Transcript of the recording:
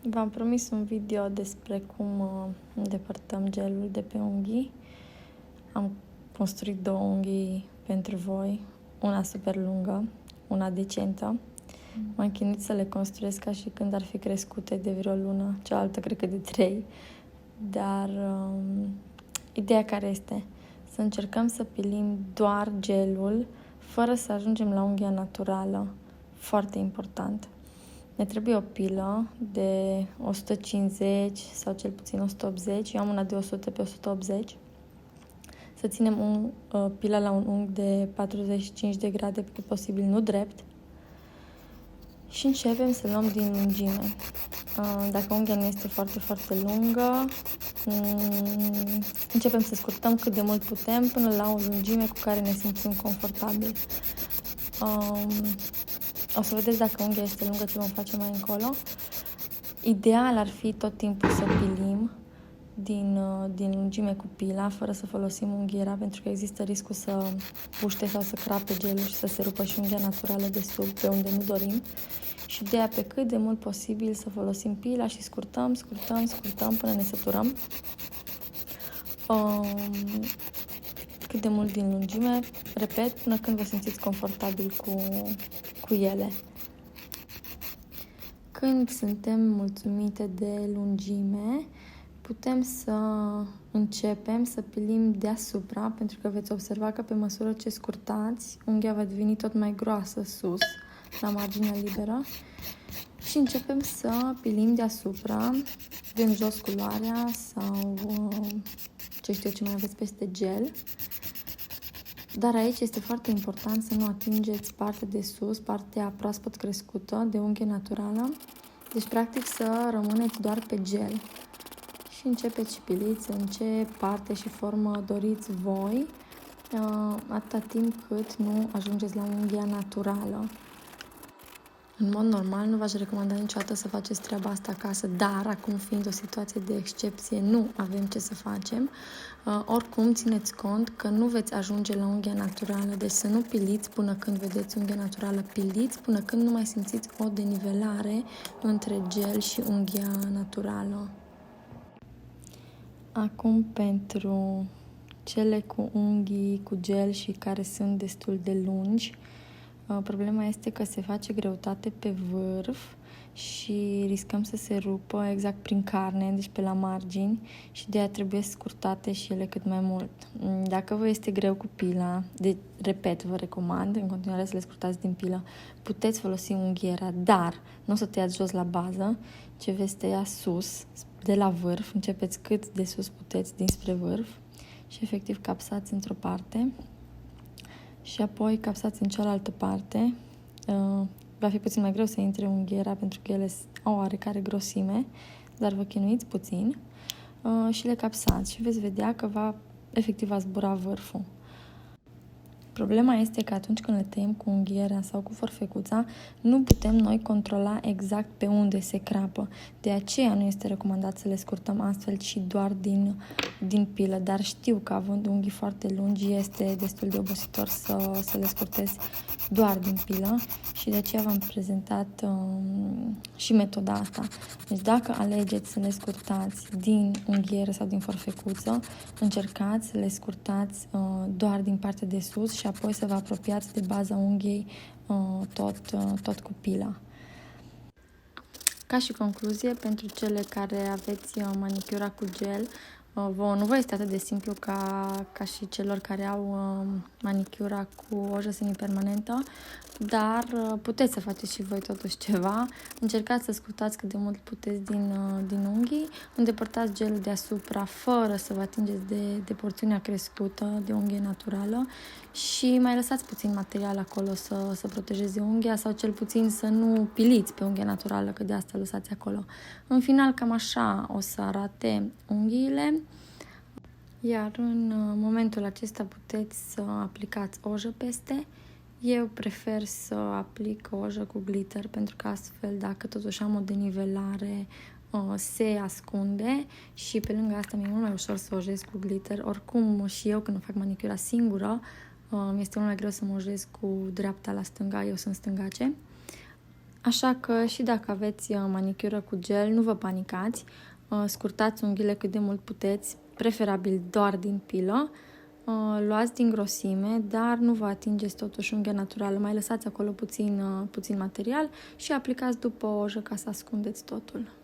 V-am promis un video despre cum îndepărtăm gelul de pe unghii. Am construit 2 unghii pentru voi, una super lungă, una decentă. M-am chinuit să le construiesc ca și când ar fi crescute de vreo lună, cealaltă cred că de 3. Dar ideea care este? Să încercăm să pilim doar gelul, fără să ajungem la unghia naturală. Foarte important. Ne trebuie o pilă de 150 sau cel puțin 180. Eu am una de 100 pe 180. Să ținem pila la un unghi de 45 de grade, pe posibil nu drept. Și începem să luăm din lungime. Dacă unghia nu este foarte, foarte lungă, începem să scurtăm cât de mult putem până la o lungime cu care ne simțim confortabil. O să vedeți dacă unghia este lungă ce vom face mai încolo. Ideal ar fi tot timpul să pilim din lungime cu pila, fără să folosim unghiera, pentru că există riscul să puște sau să crape gelul și să se rupă și unghia naturală de sub, pe unde nu dorim. Și ideea pe cât de mult posibil să folosim pila și scurtăm până ne săturăm. Cât de mult din lungime, repet, până când vă simțiți confortabil cu ele. Când suntem mulțumite de lungime, putem să începem să pilim deasupra, pentru că veți observa că pe măsură ce scurtați, unghia va deveni tot mai groasă sus, la marginea liberă, și începem să pilim deasupra, din jos culoarea sau ce știu ce mai aveți peste gel. Dar aici este foarte important să nu atingeți partea de sus, partea proaspăt crescută de unghie naturală. Deci, practic, să rămâneți doar pe gel. Și începeți și piliți în ce parte și formă doriți voi, atâta timp cât nu ajungeți la unghia naturală. În mod normal, nu v-aș recomanda niciodată să faceți treaba asta acasă, dar acum fiind o situație de excepție, nu avem ce să facem. Oricum, țineți cont că nu veți ajunge la unghia naturală, deci să nu piliți până când vedeți unghia naturală, piliți până când nu mai simțiți o denivelare între gel și unghia naturală. Acum, pentru cele cu unghii cu gel și care sunt destul de lungi, problema este că se face greutate pe vârf și riscăm să se rupă exact prin carne, deci pe la margini, și de aia trebuie scurtate și ele cât mai mult. Dacă vă este greu cu pila, repet, vă recomand în continuare să le scurtați din pilă. Puteți folosi unghiera, dar nu o să tăiați jos la bază, ci veți tăia sus, de la vârf. Începeți cât de sus puteți dinspre vârf și efectiv capsați într-o parte și apoi capsați în cealaltă parte. Va fi puțin mai greu să intre unghiera pentru că ele au oarecare grosime, dar vă chinuiți puțin și le capsați și veți vedea că efectiv va zbura vârful. Problema este că atunci când le tăiem cu unghiera sau cu forfecuța, nu putem noi controla exact pe unde se crapă. De aceea nu este recomandat să le scurtăm astfel, ci doar din pilă. Dar știu că având unghii foarte lungi este destul de obositor să le scurtez doar din pilă și de aceea v-am prezentat și metoda asta. Deci dacă alegeți să le scurtați din unghieră sau din forfecuță, încercați să le scurtați doar din partea de sus și apoi să vă apropiați de baza unghiei tot cu pila. Ca și concluzie, pentru cele care aveți manicura cu gel, nu vă este atât de simplu ca și celor care au manicura cu ojă semipermanentă, dar puteți să faceți și voi totuși ceva. Încercați să scurtați cât de mult puteți din unghii, îndepărtați gelul deasupra fără să vă atingeți de porțiunea crescută de unghie naturală și mai lăsați puțin material acolo să protejeze unghia sau cel puțin să nu piliți pe unghia naturală, că de asta lăsați acolo. În final, cam așa o să arate unghiile. Iar în momentul acesta puteți să aplicați ojă peste. Eu prefer să aplic ojă cu glitter, pentru că astfel, dacă totuși am o denivelare, se ascunde și pe lângă asta mi-e mult mai ușor să ojez cu glitter. Oricum, și eu când fac manicura singură, mi este mult mai greu să mă ojez cu dreapta la stânga, eu sunt stângace. Așa că și dacă aveți manicură cu gel, nu vă panicați, scurtați unghiile cât de mult puteți, preferabil doar din pilă, luați din grosime, dar nu vă atingeți totuși unghia naturală, mai lăsați acolo puțin material și aplicați după ojă ca să ascundeți totul.